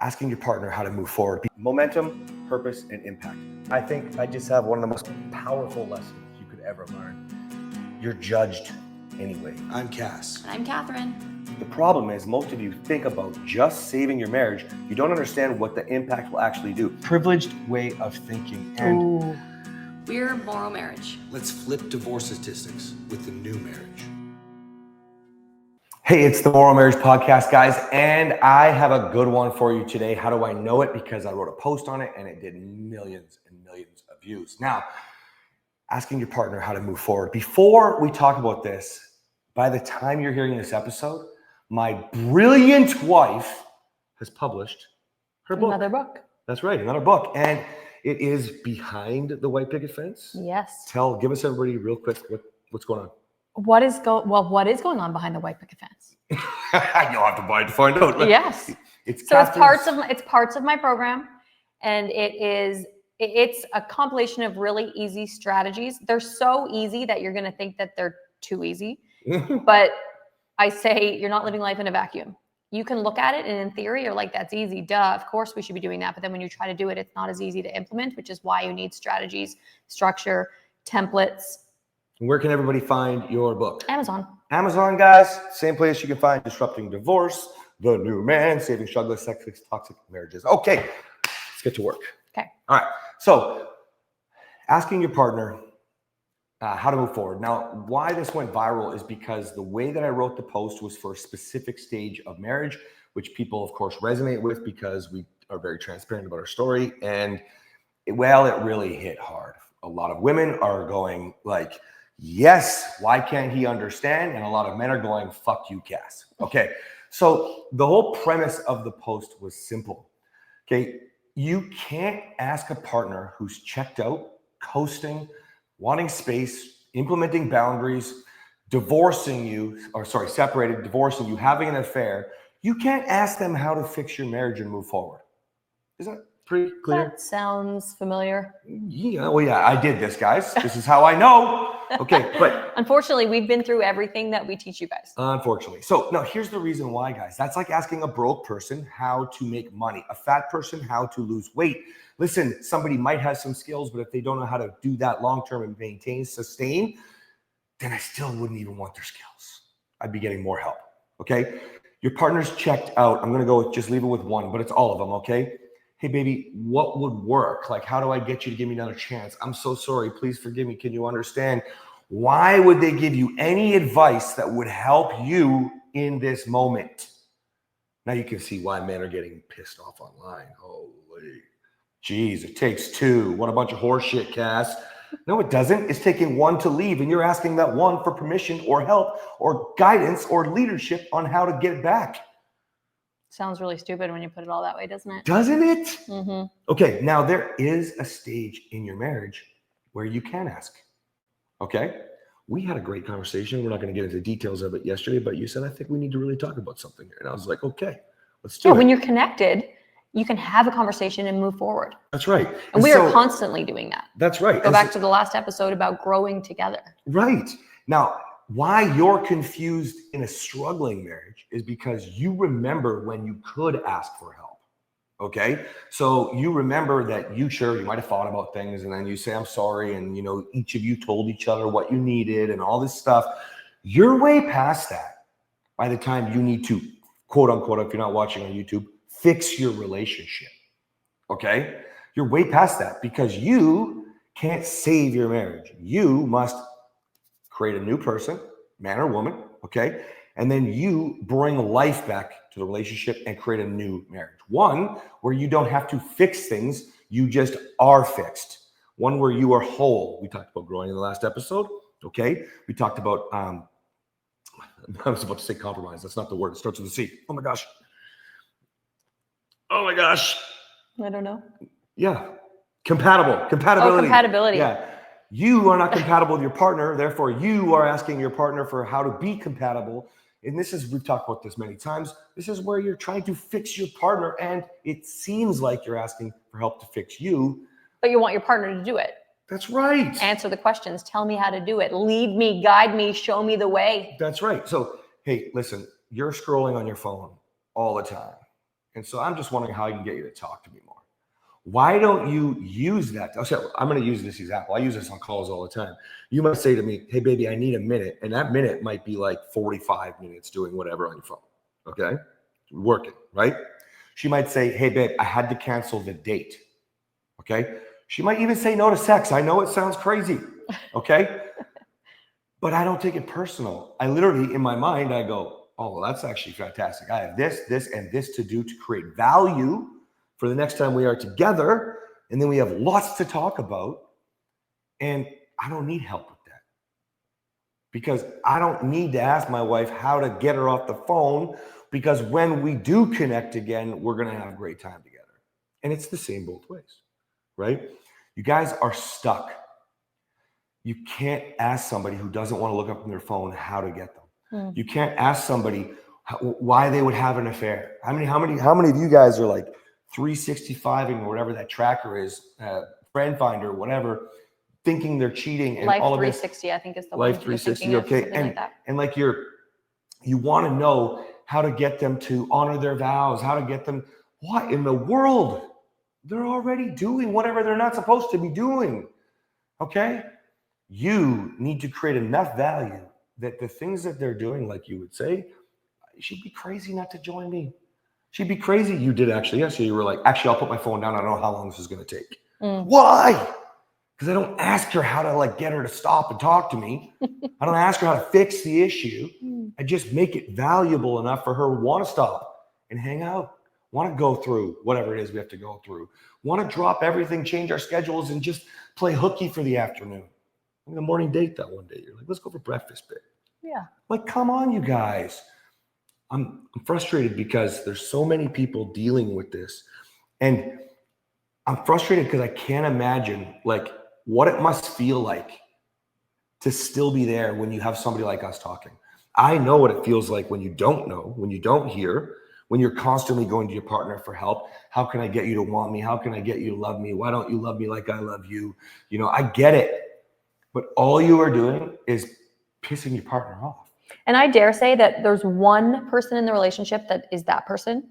asking your partner how to move forward. Momentum, purpose, and impact. I think I just have one of the most powerful lessons you could ever learn. You're judged anyway. I'm Cass. And I'm Kathryn. The problem is most of you think about just saving your marriage. You don't understand what the impact will actually do. Privileged way of thinking. And We're MorrowMarriage. Let's flip divorce statistics with the new marriage. Hey, it's the MorrowMarriage podcast, guys, and I have a good one for you today. How do I know it? Because I wrote a post on it and it did millions and millions of views. Now, asking your partner how to move forward. Before we talk about this, by the time you're hearing this episode, my brilliant wife has published her book. Another book. That's right, another book. And it is Behind the White Picket Fence. Yes. Give us everybody real quick what's going on. What is going on behind the white picket fence? You'll have to buy it to find out. Yes. It's parts of my program, and it's a compilation of really easy strategies. They're so easy that you're going to think that they're too easy. But I say you're not living life in a vacuum. You can look at it and in theory you're like, that's easy, duh, of course we should be doing that. But then when you try to do it, it's not as easy to implement, which is why you need strategies, structure, templates. Where can everybody find your book? Amazon, guys. Same place you can find Disrupting Divorce, The New Man, Saving Sexless, Toxic Marriages. Okay, let's get to work. Okay. All right. So asking your partner how to move forward. Now, why this went viral is because the way that I wrote the post was for a specific stage of marriage, which people, of course, resonate with because we are very transparent about our story. And it really hit hard. A lot of women are going like, yes, why can't he understand? And a lot of men are going, fuck you, Cass. Okay, so the whole premise of the post was simple. Okay, you can't ask a partner who's checked out, coasting, wanting space, implementing boundaries, separated, divorcing you, having an affair. You can't ask them how to fix your marriage and move forward. Is that pretty clear? That sounds familiar. Yeah, well, yeah, I did this, guys. This is how I know. Okay, but unfortunately, we've been through everything that we teach you guys. Unfortunately. So now here's the reason why, guys. That's like asking a broke person how to make money, a fat person how to lose weight. Listen, somebody might have some skills, but if they don't know how to do that long-term and sustain, then I still wouldn't even want their skills. I'd be getting more help, okay? Your partner's checked out. I'm going to go just leave it with one, but it's all of them, okay? Hey, baby, what would work? Like, how do I get you to give me another chance? I'm so sorry. Please forgive me. Can you understand? Why would they give you any advice that would help you in this moment? Now you can see why men are getting pissed off online. Holy, geez, it takes two. What a bunch of horse shit, Cass. No, it doesn't. It's taking one to leave, and you're asking that one for permission or help or guidance or leadership on how to get it back. Sounds really stupid when you put it all that way, doesn't it? Doesn't it? Mm-hmm. Okay, now there is a stage in your marriage where you can ask. Okay? We had a great conversation. We're not going to get into details of it yesterday, but you said, I think we need to really talk about something here. And I was like, okay, let's do it. When you're connected, you can have a conversation and move forward. That's right. And we are constantly doing that. That's right. Go back to the last episode about growing together. Right. Now, why you're confused in a struggling marriage is because you remember when you could ask for help. Okay. So you remember that you might have thought about things and then you say, I'm sorry. And each of you told each other what you needed and all this stuff. You're way past that by the time you need to, quote unquote, if you're not watching on YouTube, fix your relationship. Okay. You're way past that because you can't save your marriage. You must create a new person, man or woman, okay? And then you bring life back to the relationship and create a new marriage. One where you don't have to fix things, you just are fixed. One where you are whole. We talked about growing in the last episode, okay? We talked about, I was about to say compromise. That's not the word. It starts with a C. Oh my gosh. I don't know. Yeah. Compatibility. Oh, compatibility. Yeah. You are not compatible with your partner. Therefore, you are asking your partner for how to be compatible. And we've talked about this many times. This is where you're trying to fix your partner. And it seems like you're asking for help to fix you. But you want your partner to do it. That's right. Answer the questions. Tell me how to do it. Lead me, guide me, show me the way. That's right. So, hey, listen, you're scrolling on your phone all the time. And so I'm just wondering how I can get you to talk to me more. Why don't you use that? I'm going to use this example. I use this on calls all the time. You might say to me, hey, baby, I need a minute. And that minute might be like 45 minutes doing whatever on your phone. Okay. Working, right? She might say, hey, babe, I had to cancel the date. Okay. She might even say no to sex. I know it sounds crazy. Okay. But I don't take it personal. I literally, in my mind, I go, oh, well, that's actually fantastic. I have this, and this to do to create value for the next time we are together. And then we have lots to talk about. And I don't need help with that. Because I don't need to ask my wife how to get her off the phone, because when we do connect again, we're going to have a great time together. And it's the same both ways, right? You guys are stuck. You can't ask somebody who doesn't want to look up on their phone how to get them. You can't ask somebody why they would have an affair. How many of you guys are like 365ing or whatever that tracker is, friend finder, whatever, thinking they're cheating and Life all of 360, this. I think is the Life one. 360, okay. And like you want to know how to get them to honor their vows, how to get them, what in the world? They're already doing whatever they're not supposed to be doing. Okay. You need to create enough value that the things that they're doing, like you would say, she'd be crazy not to join me. She'd be crazy. You did actually. Yesterday, you were like, actually, I'll put my phone down. I don't know how long this is going to take. Why? Because I don't ask her how to like get her to stop and talk to me. I don't ask her how to fix the issue. I just make it valuable enough for her to want to stop and hang out, want to go through whatever it is we have to go through, want to drop everything, change our schedules, and just play hooky for the afternoon. The morning date that one day. You're like, let's go for breakfast, babe. Yeah. Like, come on, you guys. I'm frustrated because there's so many people dealing with this. And I'm frustrated because I can't imagine like what it must feel like to still be there when you have somebody like us talking. I know what it feels like when you don't know, when you don't hear, when you're constantly going to your partner for help. How can I get you to want me? How can I get you to love me? Why don't you love me like I love you? You know, I get it. But all you are doing is pissing your partner off. And I dare say that there's one person in the relationship that is that person.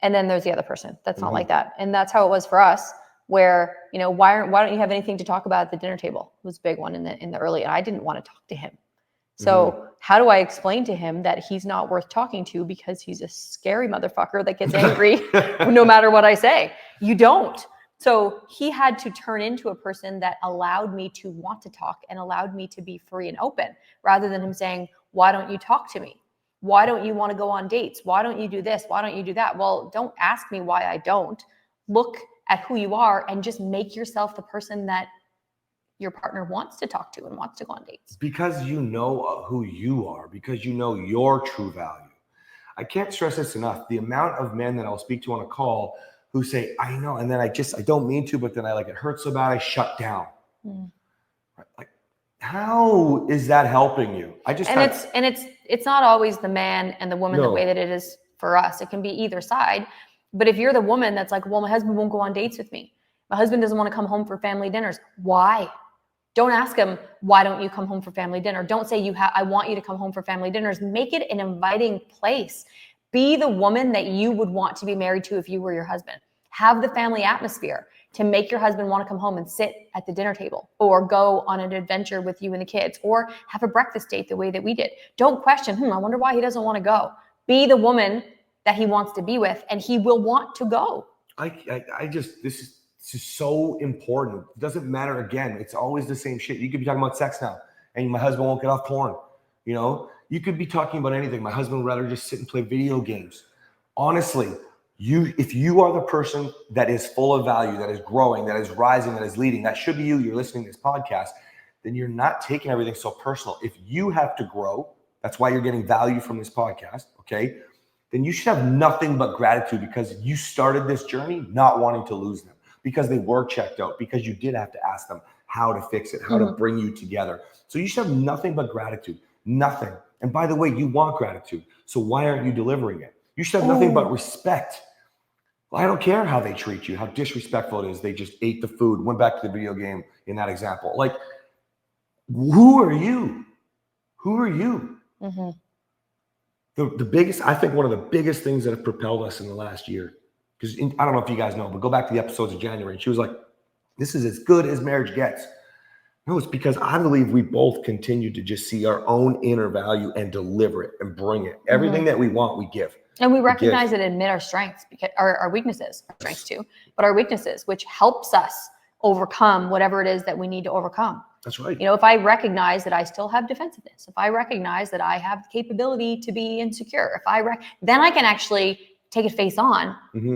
And then there's the other person that's not like that. And that's how it was for us, where, you know, why don't you have anything to talk about at the dinner table? It was a big one in the early, and I didn't want to talk to him. So how do I explain to him that he's not worth talking to because he's a scary motherfucker that gets angry no matter what I say? You don't. So he had to turn into a person that allowed me to want to talk and allowed me to be free and open, rather than him saying, why don't you talk to me? Why don't you want to go on dates? Why don't you do this? Why don't you do that? Well, don't ask me why I don't. Look at who you are and just make yourself the person that your partner wants to talk to and wants to go on dates. Because you know who you are, because you know your true value. I can't stress this enough. The amount of men that I'll speak to on a call who say, I know, and then I don't mean to, but then I like, it hurts so bad, I shut down. Like, how is that helping you? It's not always the man and the woman the way that it is for us. It can be either side. But if you're the woman that's like, well, my husband won't go on dates with me. My husband doesn't want to come home for family dinners. Why? Don't ask him, why don't you come home for family dinner? Don't say I want you to come home for family dinners. Make it an inviting place. Be the woman that you would want to be married to if you were your husband. Have the family atmosphere to make your husband want to come home and sit at the dinner table, or go on an adventure with you and the kids, or have a breakfast date the way that we did. Don't question, I wonder why he doesn't want to go. Be the woman that he wants to be with, and he will want to go. This is so important. It doesn't matter. Again, it's always the same shit. You could be talking about sex now, and my husband won't get off porn. You know, you could be talking about anything. My husband would rather just sit and play video games. Honestly, if you are the person that is full of value, that is growing, that is rising, that is leading, that should be you. You're listening to this podcast, then you're not taking everything so personal. If you have to grow, that's why you're getting value from this podcast. Okay. Then you should have nothing but gratitude, because you started this journey not wanting to lose them, because they were checked out, because you did have to ask them how to fix it, how to bring you together. So you should have nothing but gratitude, nothing. And by the way, you want gratitude. So why aren't you delivering it? You should have nothing but respect. Well, I don't care how they treat you, how disrespectful it is. They just ate the food, went back to the video game in that example. Like, who are you? Who are you? The biggest, I think one of the biggest things that have propelled us in the last year because I don't know if you guys know, but go back to the episodes of January. And she was like, this is as good as marriage gets. No, it's because I believe we both continue to just see our own inner value and deliver it and bring it. Everything that we want, we give. And we recognize and admit our strengths, because our weaknesses, our strengths too, but our weaknesses, which helps us overcome whatever it is that we need to overcome. That's right. You know, if I recognize that I still have defensiveness, if I recognize that I have the capability to be insecure, then I can actually take it face on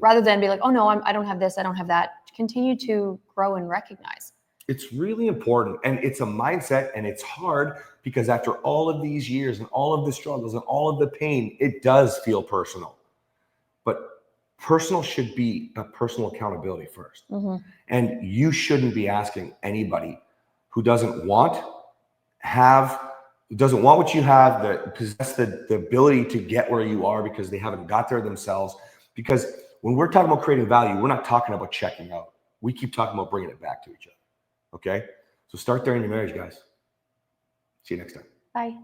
rather than be like, oh no, I don't have this, I don't have that. Continue to grow and recognize. It's really important, and it's a mindset, and it's hard because after all of these years and all of the struggles and all of the pain, it does feel personal. But personal should be a personal accountability first. And you shouldn't be asking anybody who doesn't want what you have, that possess the ability to get where you are because they haven't got there themselves. Because when we're talking about creating value, we're not talking about checking out. We keep talking about bringing it back to each other. Okay? So start there in your marriage, guys. See you next time. Bye.